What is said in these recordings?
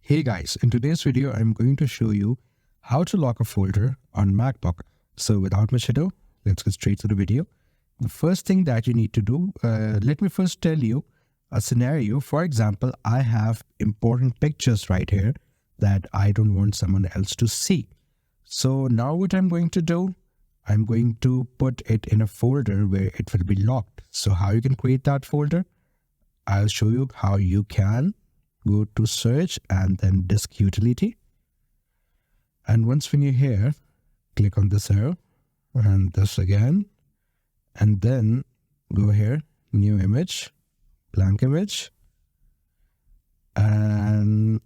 Hey guys, in today's video, I'm going to show you how to lock a folder on MacBook. So without much ado, let's get straight to the video. The first thing that you need to do, let me first tell you a scenario. For example, I have important pictures right here that I don't want someone else to see. So now what I'm going to do, I'm going to put it in a folder where it will be locked. So how you can create that folder? I'll show you how you can. Go to search and then disk utility. And once when you're here, click on this arrow and this again. And then go here, new image, blank image. And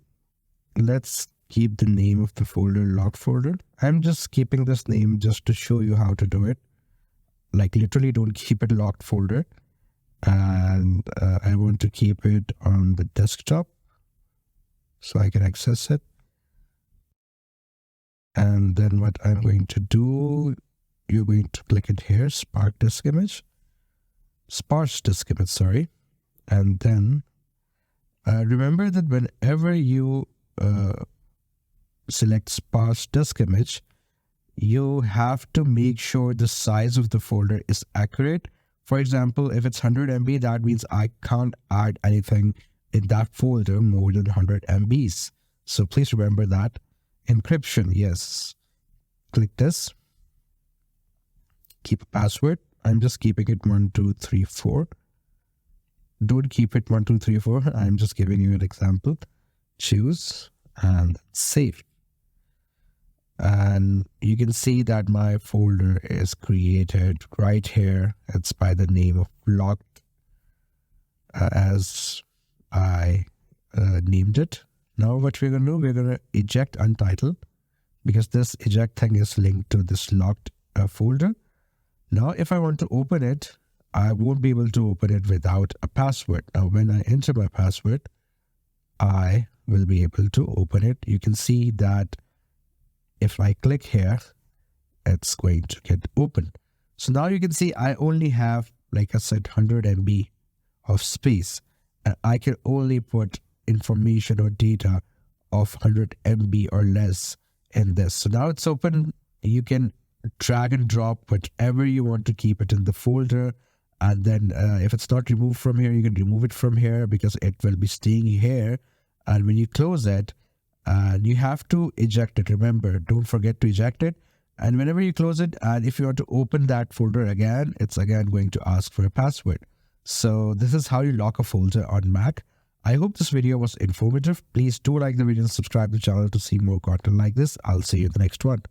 let's keep the name of the folder locked folder. I'm just keeping this name just to show you how to do it. Like literally don't keep it locked folder. And I want to keep it on the desktop so I can access it. And then what I'm going to do, you're going to click it here, sparse disk image, sorry. And then remember that whenever you select sparse disk image, you have to make sure the size of the folder is accurate. For example, if it's 100 MB, that means I can't add anything in that folder more than 100 MBs. So please remember that. Encryption, yes. Click this. Keep a password. I'm just keeping it 1234. Don't keep it 1234. I'm just giving you an example. Choose and save. And you can see that my folder is created right here. It's by the name of locked as I named it. Now what we're going to do, we're going to eject untitled because this eject thing is linked to this locked folder. Now if I want to open it, I won't be able to open it without a password. Now when I enter my password, I will be able to open it. You can see that if I click here, it's going to get open. So now you can see I only have, like I said, 100 MB of space. And I can only put information or data of 100 MB or less in this. So now it's open. You can drag and drop whatever you want to keep it in the folder. And then if it's not removed from here, you can remove it from here because it will be staying here. And when you close it, you have to eject it. Remember, don't forget to eject it. And whenever you close it, and if you want to open that folder again, it's again going to ask for a password. So this is how you lock a folder on Mac. I hope this video was informative. Please do like the video and subscribe to the channel to see more content like this. I'll see you in the next one.